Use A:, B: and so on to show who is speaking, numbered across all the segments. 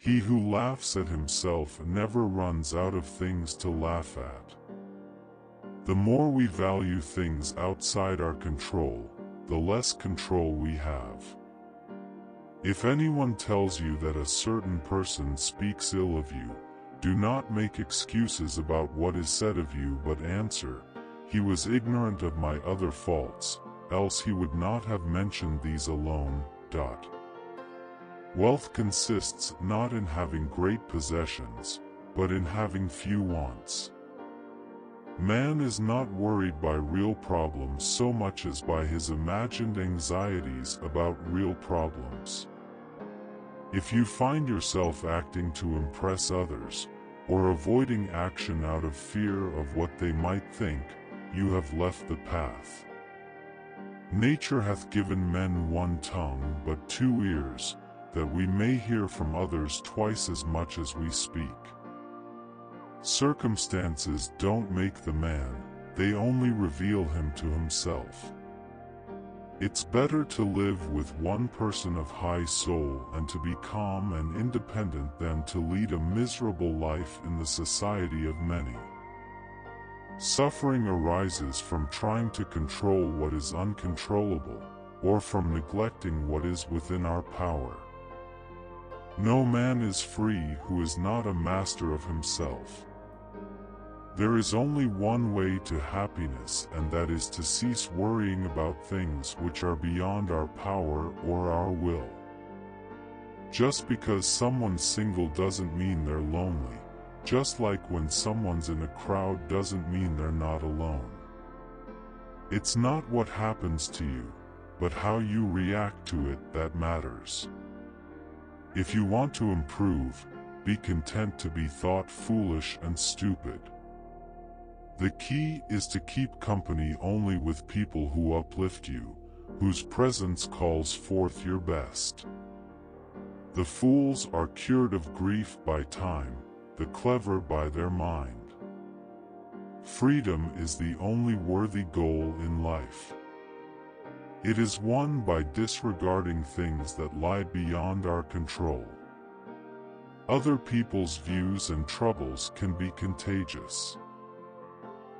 A: He who laughs at himself never runs out of things to laugh at. The more we value things outside our control, the less control we have. If anyone tells you that a certain person speaks ill of you, do not make excuses about what is said of you, but answer, "He was ignorant of my other faults, else he would not have mentioned these alone." Wealth consists not in having great possessions, but in having few wants. Man is not worried by real problems so much as by his imagined anxieties about real problems. If you find yourself acting to impress others, or avoiding action out of fear of what they might think, you have left the path. Nature hath given men one tongue but 2 ears, that we may hear from others twice as much as we speak. Circumstances don't make the man, they only reveal him to himself. It's better to live with one person of high soul and to be calm and independent than to lead a miserable life in the society of many. Suffering arises from trying to control what is uncontrollable, or from neglecting what is within our power. No man is free who is not a master of himself. There is only one way to happiness, and that is to cease worrying about things which are beyond our power or our will. Just because someone's single doesn't mean they're lonely, just like when someone's in a crowd doesn't mean they're not alone. It's not what happens to you, but how you react to it that matters. If you want to improve, be content to be thought foolish and stupid. The key is to keep company only with people who uplift you, whose presence calls forth your best. The fools are cured of grief by time, the clever by their mind. Freedom is the only worthy goal in life. It is won by disregarding things that lie beyond our control. Other people's views and troubles can be contagious.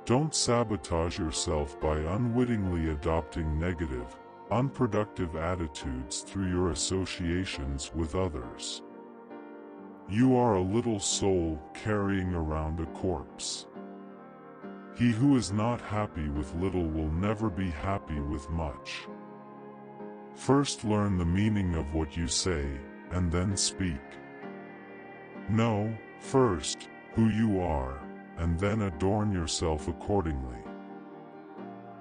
A: Don't sabotage yourself by unwittingly adopting negative, unproductive attitudes through your associations with others. You are a little soul carrying around a corpse. He who is not happy with little will never be happy with much. First learn the meaning of what you say, and then speak. Know, first, who you are, and then adorn yourself accordingly.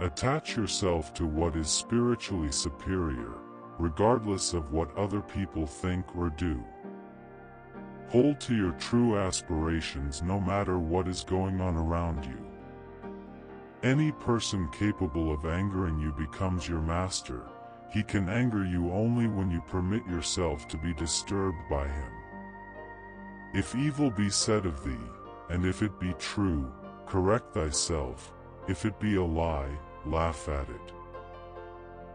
A: Attach yourself to what is spiritually superior, regardless of what other people think or do. Hold to your true aspirations no matter what is going on around you. Any person capable of angering you becomes your master. He can anger you only when you permit yourself to be disturbed by him. If evil be said of thee, and if it be true, correct thyself. If it be a lie, laugh at it.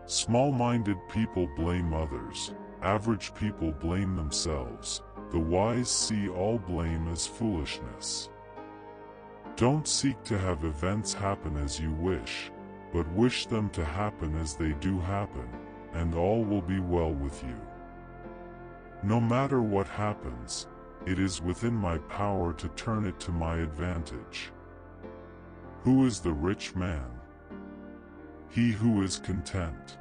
A: Small-minded people blame others, average people blame themselves, the wise see all blame as foolishness. Don't seek to have events happen as you wish, but wish them to happen as they do happen, and all will be well with you. No matter what happens, it is within my power to turn it to my advantage. Who is the rich man? He who is content.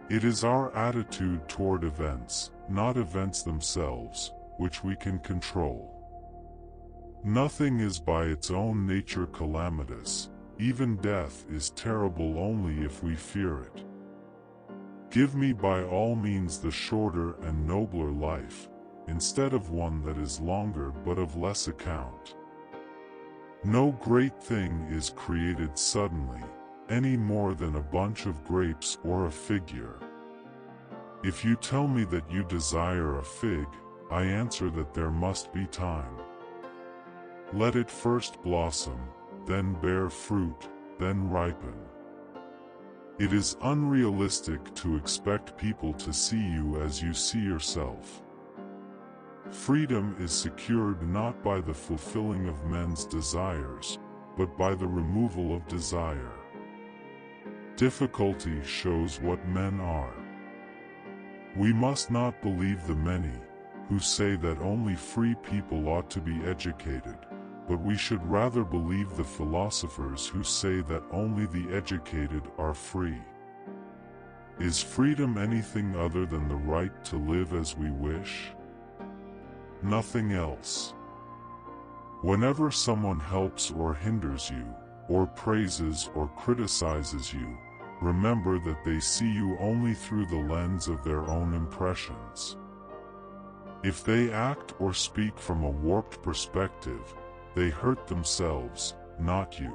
A: It is our attitude toward events, not events themselves, which we can control. Nothing is by its own nature calamitous, even death is terrible only if we fear it. Give me by all means the shorter and nobler life, instead of one that is longer but of less account. No great thing is created suddenly, any more than a bunch of grapes or a fig year. If you tell me that you desire a fig, I answer that there must be time. Let it first blossom, then bear fruit, then ripen. It is unrealistic to expect people to see you as you see yourself. Freedom is secured not by the fulfilling of men's desires, but by the removal of desire. Difficulty shows what men are. We must not believe the many, who say that only free people ought to be educated, but we should rather believe the philosophers who say that only the educated are free. Is freedom anything other than the right to live as we wish? Nothing else. Whenever someone helps or hinders you, or praises or criticizes you, remember that they see you only through the lens of their own impressions. If they act or speak from a warped perspective, they hurt themselves, not you.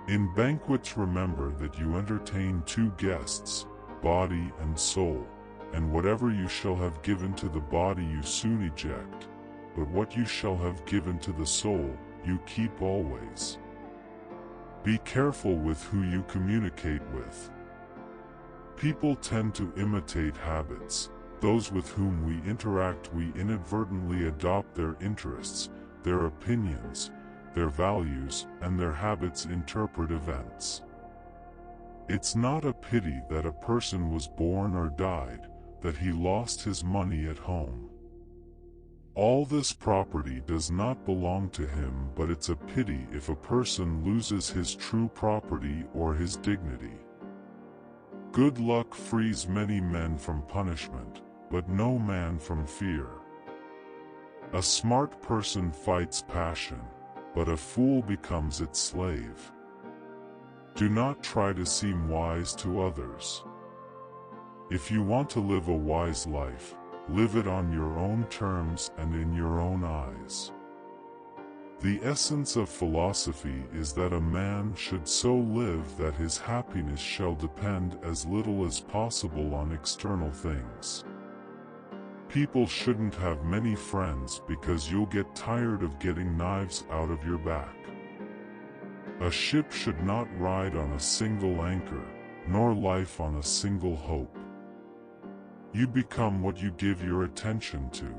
A: In banquets remember that you entertain two guests, body and soul, and whatever you shall have given to the body you soon eject, but what you shall have given to the soul, you keep always. Be careful with who you communicate with. People tend to imitate habits. Those with whom we interact, we inadvertently adopt their interests, their opinions, their values, and their habits interpret events. It's not a pity that a person was born or died, that he lost his money at home. All this property does not belong to him, but it's a pity if a person loses his true property or his dignity. Good luck frees many men from punishment, but no man from fear. A smart person fights passion, but a fool becomes its slave. Do not try to seem wise to others. If you want to live a wise life, live it on your own terms and in your own eyes. The essence of philosophy is that a man should so live that his happiness shall depend as little as possible on external things. People shouldn't have many friends because you'll get tired of getting knives out of your back. A ship should not ride on a single anchor, nor life on a single hope. You become what you give your attention to.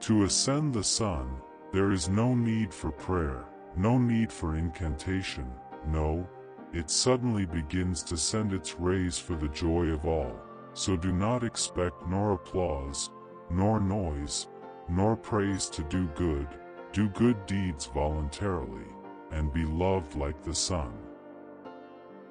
A: To ascend the sun, there is no need for prayer, no need for incantation, no, it suddenly begins to send its rays for the joy of all, so do not expect nor applause, nor noise, nor praise to do good deeds voluntarily, and be loved like the sun.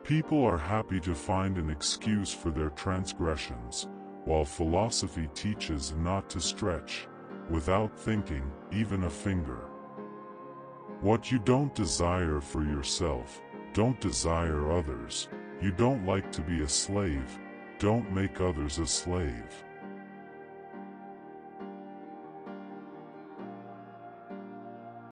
A: People are happy to find an excuse for their transgressions, while philosophy teaches not to stretch, without thinking, even a finger. What you don't desire for yourself, don't desire others. You don't like to be a slave, don't make others a slave.